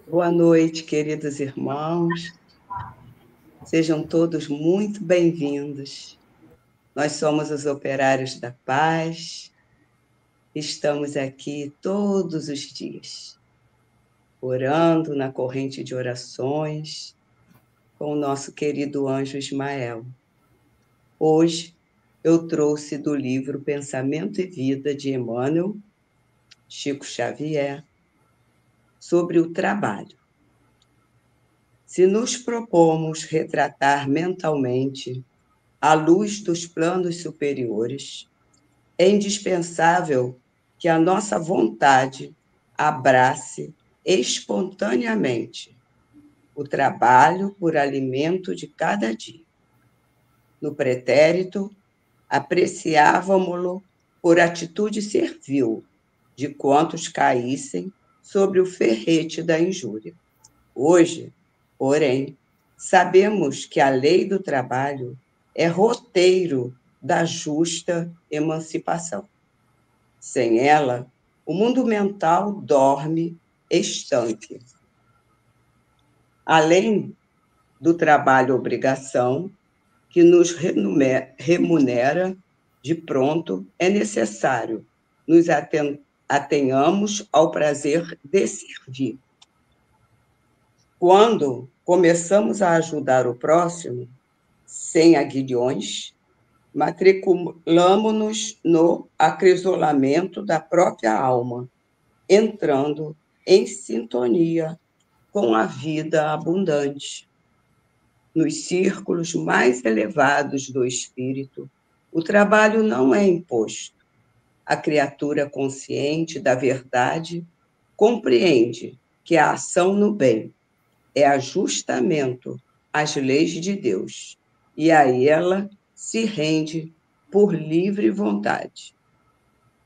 Boa noite, queridos irmãos. Sejam todos muito bem-vindos. Nós somos os Operários da Paz. Estamos aqui todos os dias, orando na corrente de orações com o nosso querido anjo Ismael. Hoje eu trouxe do livro Pensamento e Vida de Emmanuel, Chico Xavier, sobre o trabalho. Se nos propomos retratar mentalmente à luz dos planos superiores, é indispensável que a nossa vontade abrace espontaneamente o trabalho por alimento de cada dia. No pretérito, apreciávamo-lo por atitude servil de quantos caíssem sobre o ferrete da injúria. Hoje, porém, sabemos que a lei do trabalho é roteiro da justa emancipação. Sem ela, o mundo mental dorme estanque. Além do trabalho-obrigação, que nos remunera de pronto, é necessário nos atenhamos ao prazer de servir. Quando começamos a ajudar o próximo, sem aguilhões, matriculamo-nos no acrisolamento da própria alma, entrando em sintonia com a vida abundante. Nos círculos mais elevados do espírito, o trabalho não é imposto. A criatura consciente da verdade compreende que a ação no bem é ajustamento às leis de Deus, e a ela se rende por livre vontade.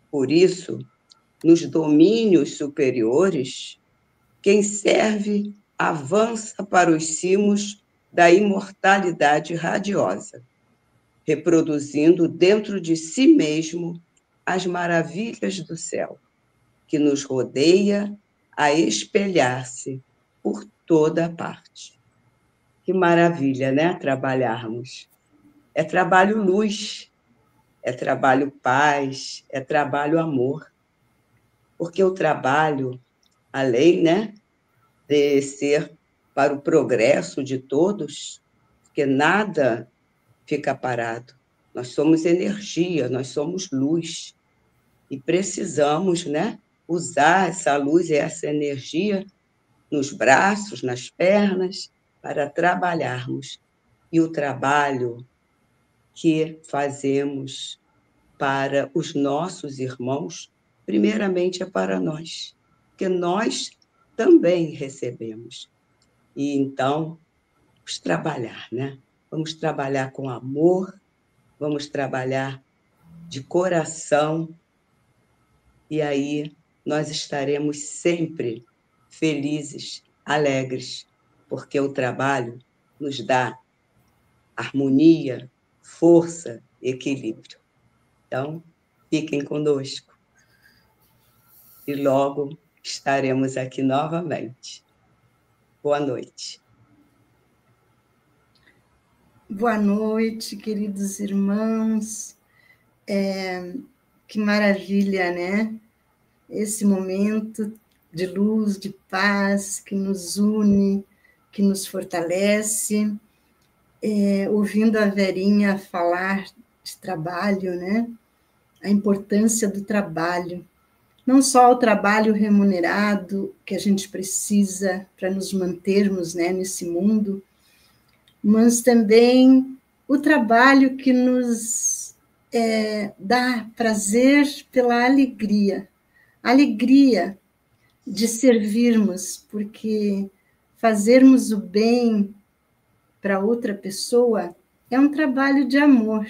Por isso, nos domínios superiores, quem serve avança para os cimos da imortalidade radiosa, reproduzindo dentro de si mesmo as maravilhas do céu, que nos rodeia a espelhar-se por toda parte. Que maravilha, né? Trabalharmos. É trabalho luz, é trabalho paz, é trabalho amor. Porque o trabalho, além, né, de ser para o progresso de todos, porque nada fica parado. Nós somos energia, nós somos luz. E precisamos, né, usar essa luz e essa energia nos braços, nas pernas, para trabalharmos. E o trabalho que fazemos para os nossos irmãos, primeiramente é para nós, porque nós também recebemos. E então, vamos trabalhar, né? Vamos trabalhar com amor, vamos trabalhar de coração, e aí nós estaremos sempre felizes, alegres, porque o trabalho nos dá harmonia, força, equilíbrio. Então, fiquem conosco e logo estaremos aqui novamente. Boa noite. Boa noite, queridos irmãos. Que maravilha, né? Esse momento de luz, de paz, que nos une, que nos fortalece. Ouvindo a Verinha falar de trabalho, né? A importância do trabalho. Não só o trabalho remunerado que a gente precisa para nos mantermos, né, nesse mundo, mas também o trabalho que nos dá prazer pela alegria de servirmos, porque fazermos o bem para outra pessoa é um trabalho de amor.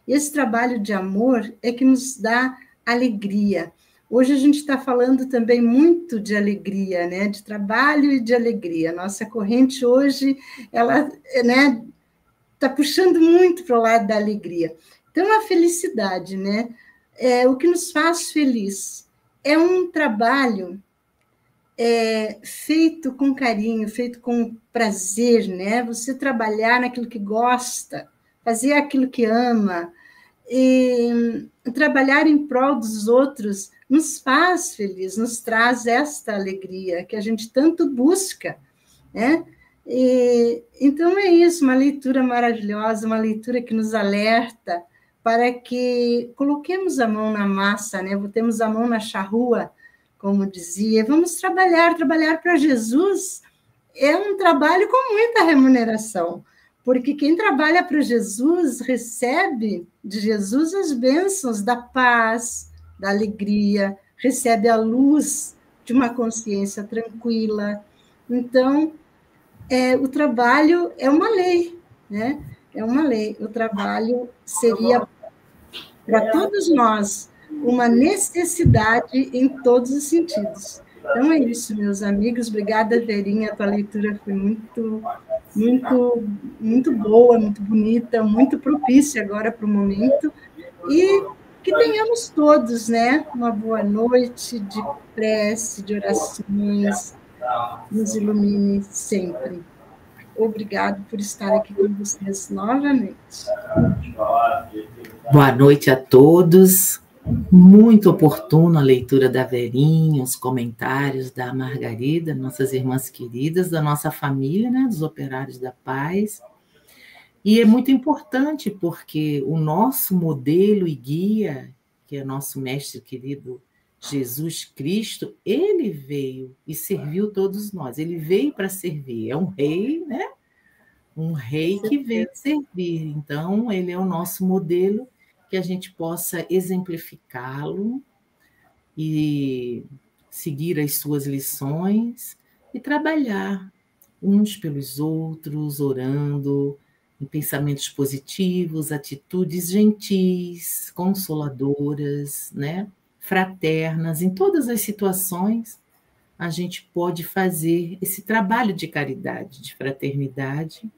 Esse trabalho de amor é que nos dá alegria. Hoje a gente está falando também muito de alegria, né? De trabalho e de alegria. Nossa corrente hoje, ela, né, está puxando muito para o lado da alegria. Então, a felicidade, né? O que nos faz feliz é um trabalho feito com carinho, feito com prazer, né? Você trabalhar naquilo que gosta, fazer aquilo que ama, e trabalhar em prol dos outros nos faz feliz, nos traz esta alegria que a gente tanto busca, né? Então é isso, uma leitura maravilhosa, uma leitura que nos alerta para que coloquemos a mão na massa, né? Botemos a mão na charrua, como dizia, vamos trabalhar para Jesus é um trabalho com muita remuneração, porque quem trabalha para Jesus recebe de Jesus as bênçãos da paz, da alegria, recebe a luz de uma consciência tranquila. Então, o trabalho é uma lei, né? É uma lei. O trabalho seria, para todos nós, uma necessidade em todos os sentidos. Então é isso, meus amigos. Obrigada, Verinha. A tua leitura foi muito, muito, muito boa, muito bonita, muito propícia agora para o momento. E que tenhamos todos, né, uma boa noite de prece, de orações. Nos ilumine sempre. Obrigado por estar aqui com vocês novamente. Boa noite a todos. Muito oportuna a leitura da Verinha, os comentários da Margarida, nossas irmãs queridas, da nossa família, né, dos Operários da Paz. E é muito importante porque o nosso modelo e guia, que é nosso mestre querido Jesus Cristo, ele veio e serviu todos nós. Ele veio para servir. É um rei, né? Um rei que veio servir. Então, ele é o nosso modelo, que a gente possa exemplificá-lo e seguir as suas lições e trabalhar uns pelos outros, orando, em pensamentos positivos, atitudes gentis, consoladoras, né? Fraternas. Em todas as situações, a gente pode fazer esse trabalho de caridade, de fraternidade,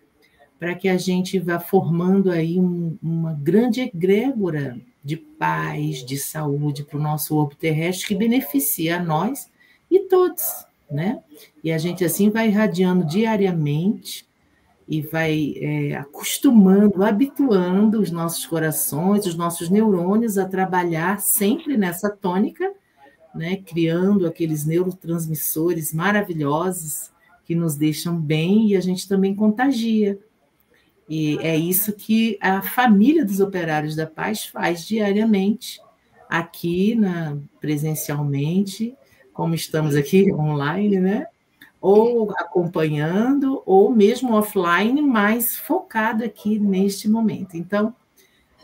para que a gente vá formando aí uma grande egrégora de paz, de saúde para o nosso orbe terrestre, que beneficia a nós e todos, né? E a gente assim vai irradiando diariamente e vai acostumando, habituando os nossos corações, os nossos neurônios a trabalhar sempre nessa tônica, né? Criando aqueles neurotransmissores maravilhosos que nos deixam bem e a gente também contagia. E é isso que a família dos Operários da Paz faz diariamente, aqui presencialmente, como estamos aqui online, né? Ou acompanhando, ou mesmo offline, mas focado aqui neste momento. Então,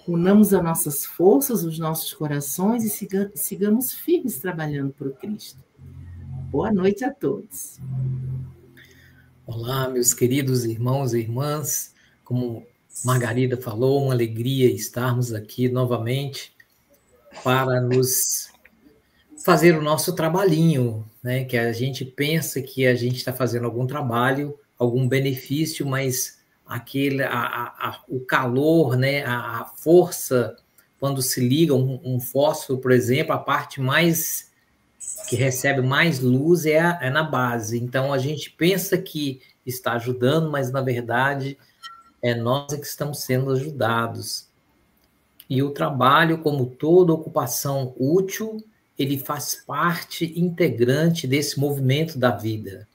unamos as nossas forças, os nossos corações e sigamos firmes trabalhando para o Cristo. Boa noite a todos. Olá, meus queridos irmãos e irmãs. Como Margarida falou, uma alegria estarmos aqui novamente para nos fazer o nosso trabalhinho, né? Que a gente pensa que a gente está fazendo algum trabalho, algum benefício, mas o calor, né? A força, quando se liga um fósforo, por exemplo, a parte mais que recebe mais luz é na base. Então, a gente pensa que está ajudando, mas, na verdade, é nós que estamos sendo ajudados. E o trabalho, como toda ocupação útil, ele faz parte integrante desse movimento da vida.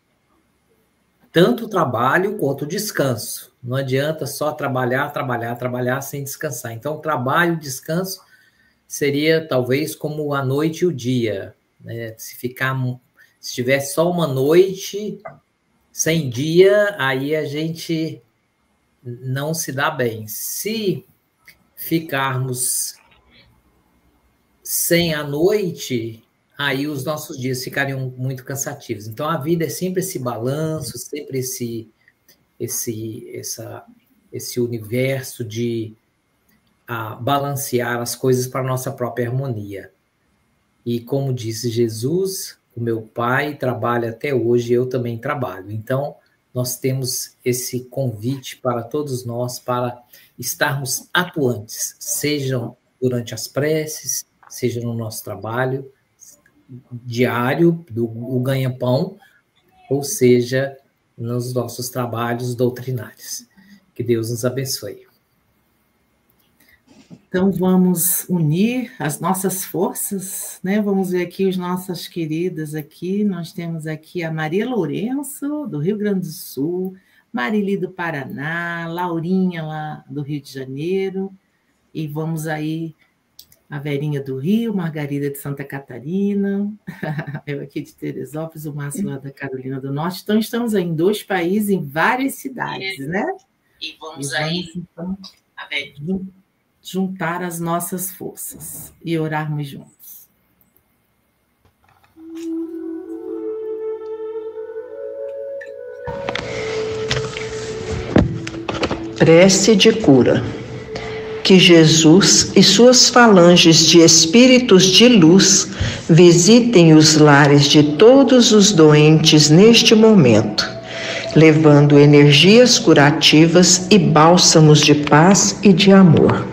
Tanto o trabalho quanto o descanso. Não adianta só trabalhar, trabalhar, trabalhar sem descansar. Então, o trabalho e o descanso seria talvez como a noite e o dia, né? Se tiver só uma noite sem dia, aí a gente não se dá bem. Se ficarmos sem a noite, aí os nossos dias ficariam muito cansativos. Então, a vida é sempre esse balanço, sempre esse universo de balancear as coisas para a nossa própria harmonia. E como disse Jesus, o meu Pai trabalha até hoje, eu também trabalho. Então, nós temos esse convite para todos nós para estarmos atuantes, sejam durante as preces, seja no nosso trabalho, diário, o ganha-pão, ou seja, nos nossos trabalhos doutrinários. Que Deus nos abençoe. Então, vamos unir as nossas forças, né? Vamos ver aqui as nossas queridas aqui. Nós temos aqui a Maria Lourenço, do Rio Grande do Sul, Marili do Paraná, Laurinha, lá do Rio de Janeiro, e vamos aí a Verinha do Rio, Margarida de Santa Catarina, eu aqui de Teresópolis, o Márcio lá da Carolina do Norte. Então, estamos aí em 2 países, em várias cidades, né? E vamos aí, então, juntar as nossas forças e orarmos juntos. Prece de cura. Que Jesus e suas falanges de espíritos de luz visitem os lares de todos os doentes neste momento, levando energias curativas e bálsamos de paz e de amor.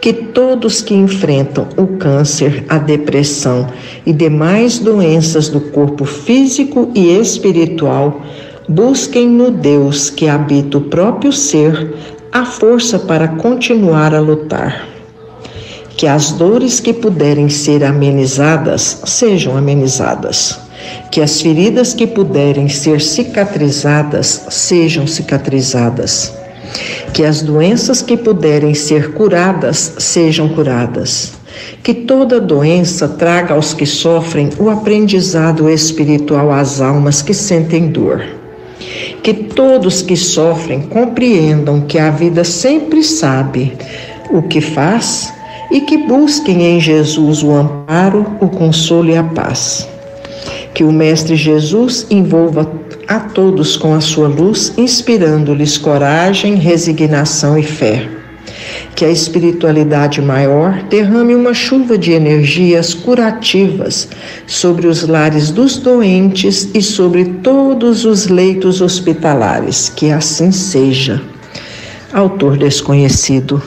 Que todos que enfrentam o câncer, a depressão e demais doenças do corpo físico e espiritual busquem no Deus que habita o próprio ser a força para continuar a lutar. Que as dores que puderem ser amenizadas sejam amenizadas. Que as feridas que puderem ser cicatrizadas sejam cicatrizadas. Que as doenças que puderem ser curadas sejam curadas. Que toda doença traga aos que sofrem o aprendizado espiritual às almas que sentem dor. Que todos que sofrem compreendam que a vida sempre sabe o que faz e que busquem em Jesus o amparo, o consolo e a paz. Que o Mestre Jesus envolva a todos com a sua luz, inspirando-lhes coragem, resignação e fé. Que a espiritualidade maior derrame uma chuva de energias curativas sobre os lares dos doentes e sobre todos os leitos hospitalares. Que assim seja. Autor desconhecido.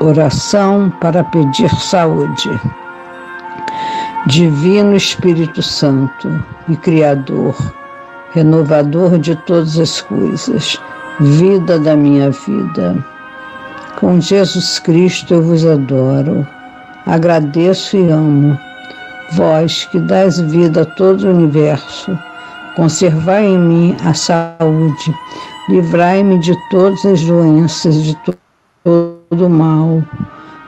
Oração para pedir saúde. Divino Espírito Santo e Criador, renovador de todas as coisas, vida da minha vida. Com Jesus Cristo eu vos adoro, agradeço e amo. Vós que dais vida a todo o universo, conservai em mim a saúde, livrai-me de todas as doenças, de todo o mal.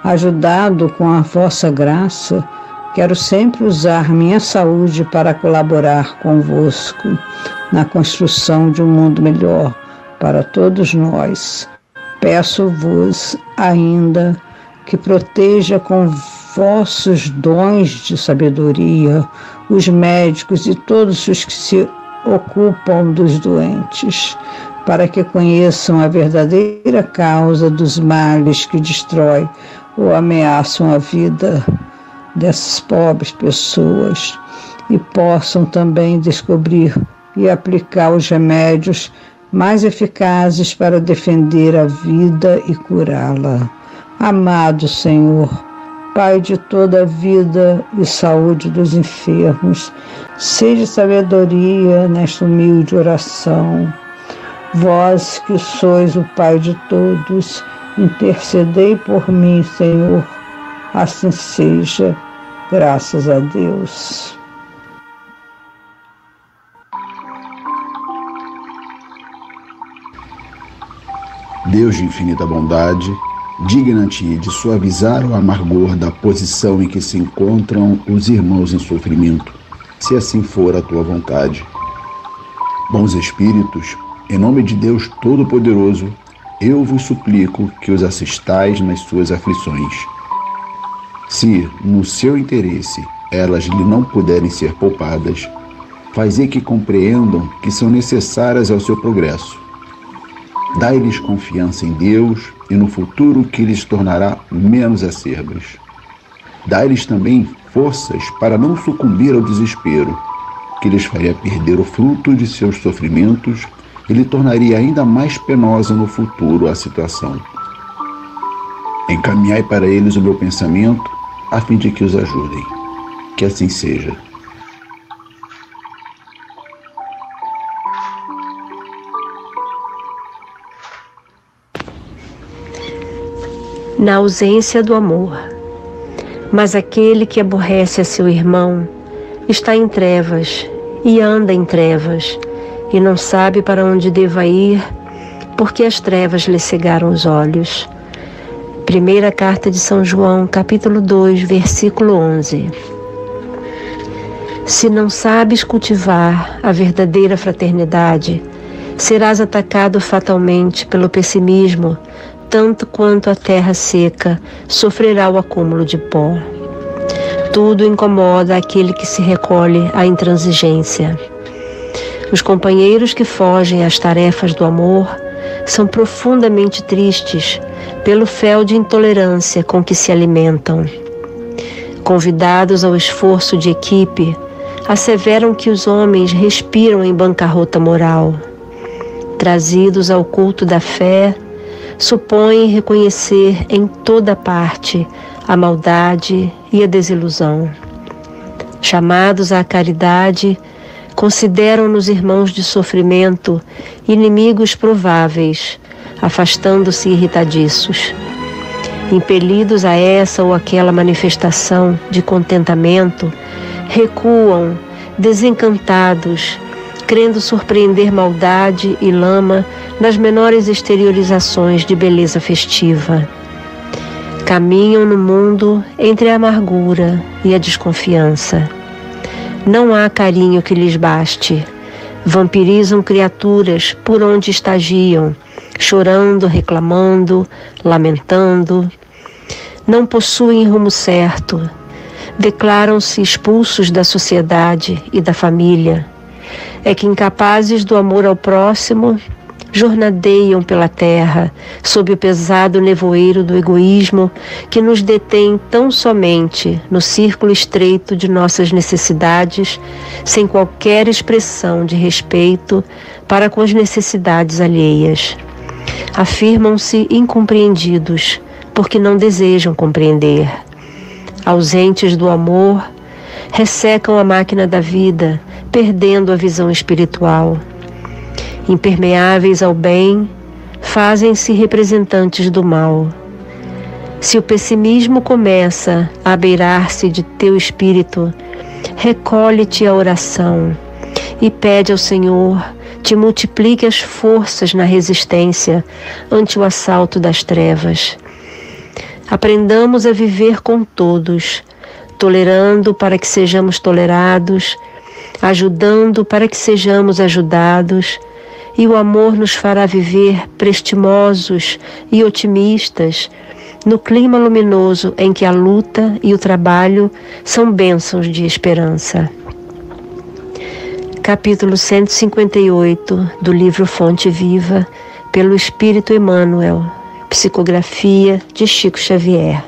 Ajudado com a vossa graça, quero sempre usar minha saúde para colaborar convosco na construção de um mundo melhor para todos nós. Peço-vos ainda que proteja com vossos dons de sabedoria os médicos e todos os que se ocupam dos doentes, para que conheçam a verdadeira causa dos males que destrói ou ameaçam a vida dessas pobres pessoas e possam também descobrir e aplicar os remédios mais eficazes para defender a vida e curá-la. Amado Senhor, Pai de toda a vida e saúde dos enfermos, seja sabedoria nesta humilde oração. Vós que sois o Pai de todos, intercedei por mim, Senhor. Assim seja, graças a Deus. Deus de infinita bondade, digna-te de suavizar o amargor da posição em que se encontram os irmãos em sofrimento, se assim for a tua vontade. Bons Espíritos, em nome de Deus Todo-Poderoso, eu vos suplico que os assistais nas suas aflições. Se, no seu interesse, elas lhe não puderem ser poupadas, fazei que compreendam que são necessárias ao seu progresso. Dai-lhes confiança em Deus e no futuro que lhes tornará menos acerbas. Dai-lhes também forças para não sucumbir ao desespero, que lhes faria perder o fruto de seus sofrimentos e lhe tornaria ainda mais penosa no futuro a situação. Encaminhai para eles o meu pensamento, a fim de que os ajudem. Que assim seja. Na ausência do amor. Mas aquele que aborrece a seu irmão está em trevas e anda em trevas e não sabe para onde deva ir, porque as trevas lhe cegaram os olhos. Primeira carta de São João, capítulo 2, versículo 11. Se não sabes cultivar a verdadeira fraternidade, serás atacado fatalmente pelo pessimismo, tanto quanto a terra seca sofrerá o acúmulo de pó. Tudo incomoda aquele que se recolhe à intransigência. Os companheiros que fogem às tarefas do amor são profundamente tristes pelo fel de intolerância com que se alimentam. Convidados ao esforço de equipe, asseveram que os homens respiram em bancarrota moral. Trazidos ao culto da fé, supõem reconhecer em toda parte a maldade e a desilusão. Chamados à caridade, consideram-nos irmãos de sofrimento, inimigos prováveis, afastando-se irritadiços. Impelidos a essa ou aquela manifestação de contentamento, recuam, desencantados, crendo surpreender maldade e lama nas menores exteriorizações de beleza festiva. Caminham no mundo entre a amargura e a desconfiança. Não há carinho que lhes baste. Vampirizam criaturas por onde estagiam, chorando, reclamando, lamentando. Não possuem rumo certo. Declaram-se expulsos da sociedade e da família. É que, incapazes do amor ao próximo, jornadeiam pela terra sob o pesado nevoeiro do egoísmo que nos detém tão somente no círculo estreito de nossas necessidades, sem qualquer expressão de respeito para com as necessidades alheias. Afirmam-se incompreendidos porque não desejam compreender. Ausentes do amor, ressecam a máquina da vida, perdendo a visão espiritual. Impermeáveis ao bem, fazem-se representantes do mal. Se o pessimismo começa a beirar-se de teu espírito, recolhe-te à oração e pede ao Senhor te multiplique as forças na resistência ante o assalto das trevas. Aprendamos a viver com todos, tolerando para que sejamos tolerados, ajudando para que sejamos ajudados, e o amor nos fará viver prestimosos e otimistas no clima luminoso em que a luta e o trabalho são bênçãos de esperança. Capítulo 158 do livro Fonte Viva, pelo Espírito Emmanuel, psicografia de Chico Xavier.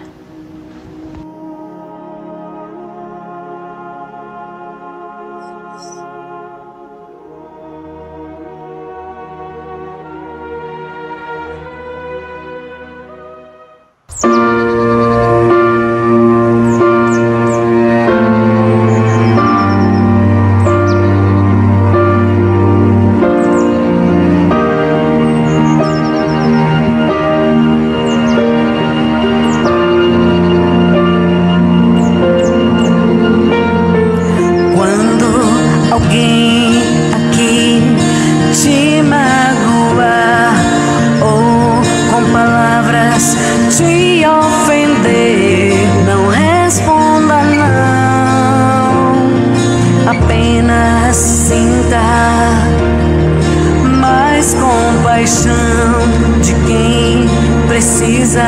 De quem precisa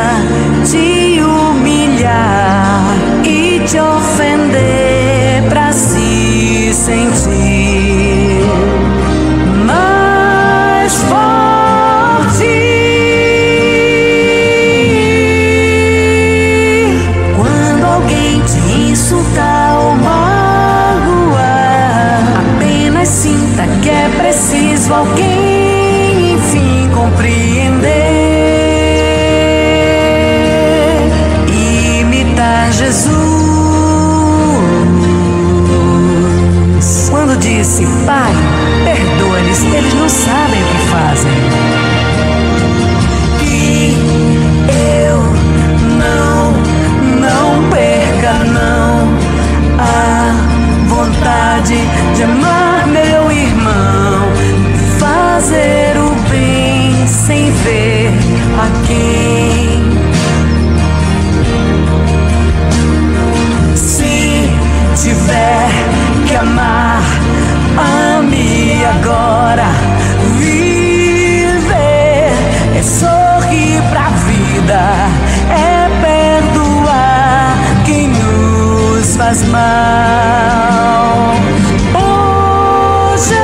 te humilhar. preciso alguém, enfim, compreender, imitar Jesus. Quando disse: Pai, perdoa-lhes, eles não sabem o que fazem. Que eu não perca, não, a vontade de amar meu irmão, fazer o bem sem ver a quem. Se tiver que amar, ame agora. Viver é sorrir pra vida, é perdoar quem nos faz mal. Oh, Jesus,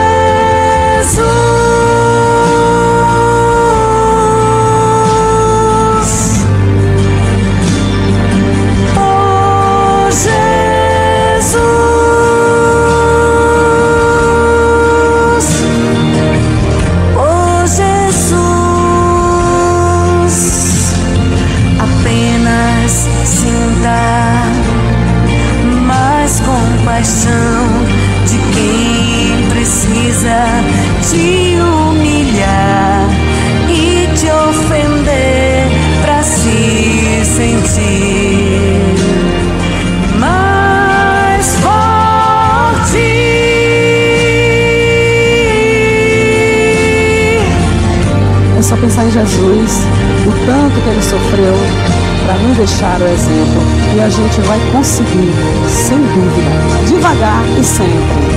oh, Jesus, oh, Jesus, apenas sinta mais compaixão de quem precisa te humilhar e te ofender pra se sentir mais forte. É só pensar em Jesus, o tanto que ele sofreu para nos deixar o exemplo, e a gente vai conseguir, sem dúvida, devagar e sempre.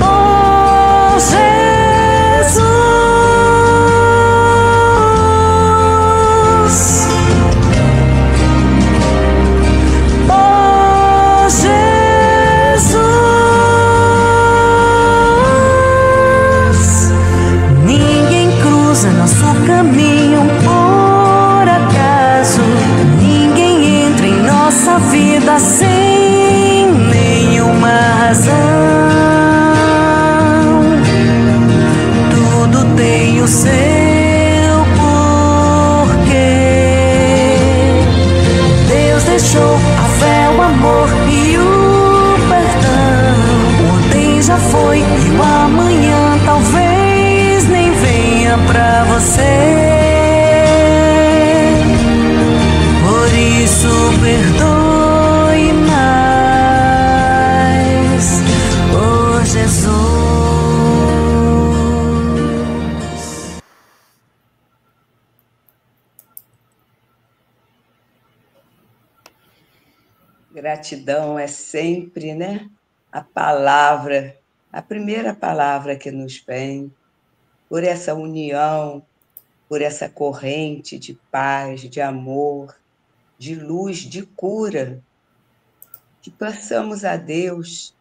Oh, Jesus, oh, Jesus, ninguém cruza nosso caminho por acaso, ninguém entra em nossa vida sem nenhuma razão. Tudo tem o seu porquê. Deus deixou a fé, o amor e o perdão. Ontem já foi e o amanhã talvez nem venha pra você. Por isso perdoe mais, oh Jesus. Gratidão é sempre, né? A palavra, a primeira palavra que nos vem, por essa união, por essa corrente de paz, de amor, de luz, de cura. Que peçamos a Deus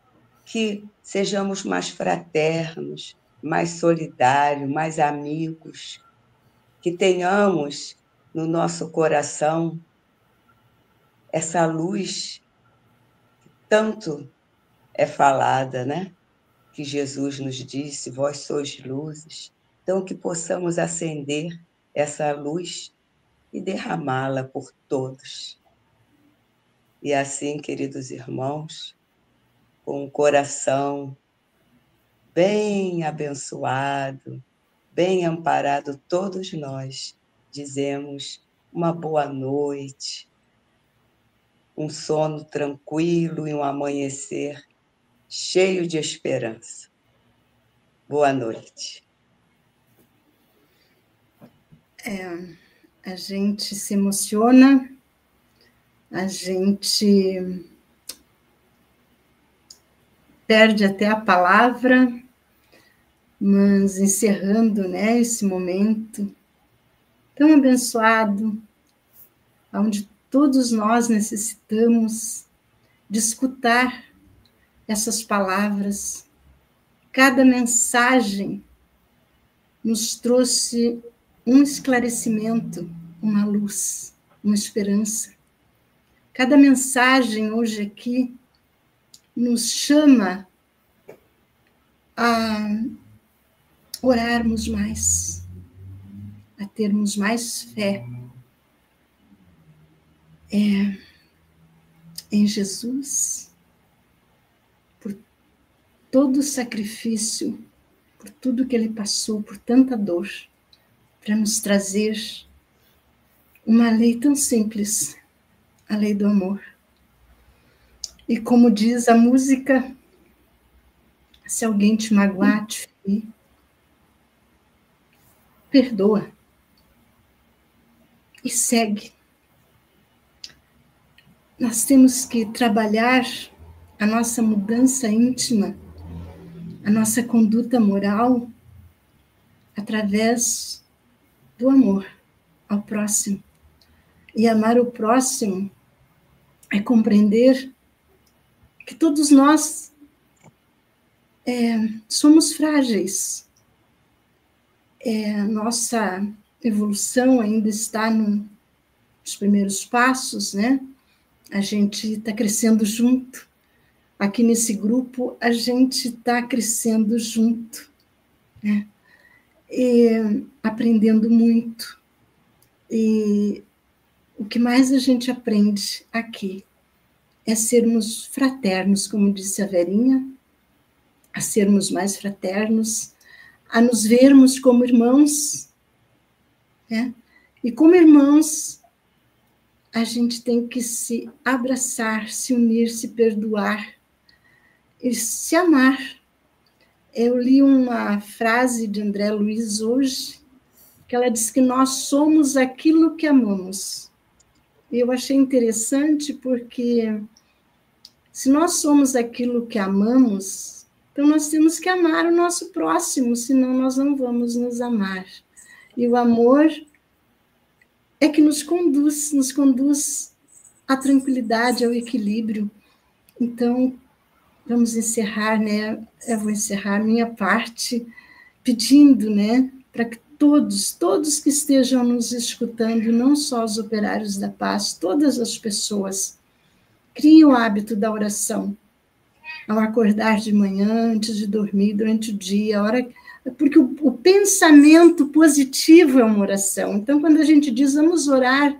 que sejamos mais fraternos, mais solidários, mais amigos, que tenhamos no nosso coração essa luz que tanto é falada, né? Que Jesus nos disse: vós sois luzes. Então, que possamos acender essa luz e derramá-la por todos. E assim, queridos irmãos, com o coração bem abençoado, bem amparado, todos nós dizemos uma boa noite, um sono tranquilo e um amanhecer cheio de esperança. Boa noite. A gente se emociona, a gente perde até a palavra, mas encerrando, né, esse momento tão abençoado, onde todos nós necessitamos de escutar essas palavras. Cada mensagem nos trouxe um esclarecimento, uma luz, uma esperança. Cada mensagem hoje aqui nos chama a orarmos mais, a termos mais fé em Jesus, por todo o sacrifício, por tudo que ele passou, por tanta dor, para nos trazer uma lei tão simples, a lei do amor. E como diz a música, se alguém te magoar, te ferir, perdoa e segue. Nós temos que trabalhar a nossa mudança íntima, a nossa conduta moral, através do amor ao próximo. E amar o próximo é compreender que todos nós somos frágeis. Nossa evolução ainda está nos primeiros passos, né? A gente está crescendo junto. Aqui nesse grupo, a gente está crescendo junto, né? E aprendendo muito. E o que mais a gente aprende aqui é sermos fraternos, como disse a Verinha, a sermos mais fraternos, a nos vermos como irmãos, né? E como irmãos, a gente tem que se abraçar, se unir, se perdoar e se amar. Eu li uma frase de André Luiz hoje, que ela diz que nós somos aquilo que amamos. E eu achei interessante porque se nós somos aquilo que amamos, então nós temos que amar o nosso próximo, senão nós não vamos nos amar. E o amor é que nos conduz à tranquilidade, ao equilíbrio. Então, vamos encerrar, né? Eu vou encerrar minha parte pedindo, né, para que todos que estejam nos escutando, não só os operários da paz, todas as pessoas, criem o hábito da oração, ao acordar de manhã, antes de dormir, durante o dia, porque o pensamento positivo é uma oração. Então, quando a gente diz vamos orar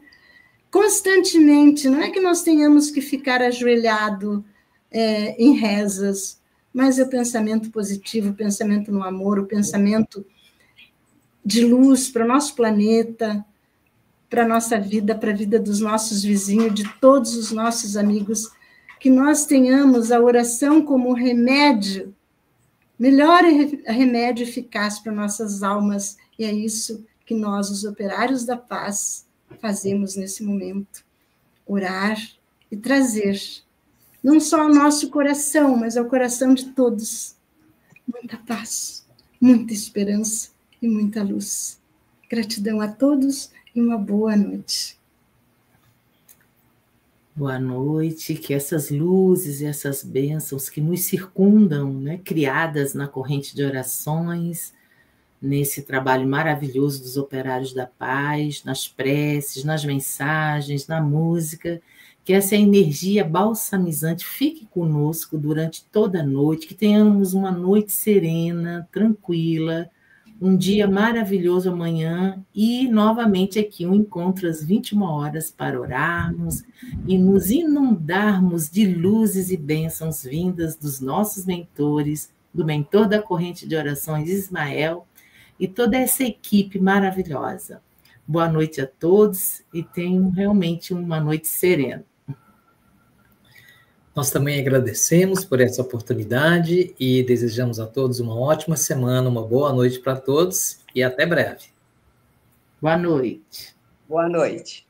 constantemente, não é que nós tenhamos que ficar ajoelhado em rezas, mas é o pensamento positivo, o pensamento no amor, o pensamento de luz para o nosso planeta, para a nossa vida, para a vida dos nossos vizinhos, de todos os nossos amigos, que nós tenhamos a oração como remédio, melhor remédio eficaz para nossas almas, e é isso que nós, os operários da paz, fazemos nesse momento, orar e trazer, não só ao nosso coração, mas ao coração de todos, muita paz, muita esperança e muita luz. Gratidão a todos e uma boa noite. Boa noite, que essas luzes e essas bênçãos que nos circundam, né, criadas na corrente de orações, nesse trabalho maravilhoso dos operários da paz, nas preces, nas mensagens, na música, que essa energia balsamizante fique conosco durante toda a noite, que tenhamos uma noite serena, tranquila, um dia maravilhoso amanhã e, novamente, aqui um encontro às 21 horas para orarmos e nos inundarmos de luzes e bênçãos vindas dos nossos mentores, do mentor da corrente de orações, Ismael, e toda essa equipe maravilhosa. Boa noite a todos e tenham realmente uma noite serena. Nós também agradecemos por essa oportunidade e desejamos a todos uma ótima semana, uma boa noite para todos e até breve. Boa noite. Boa noite.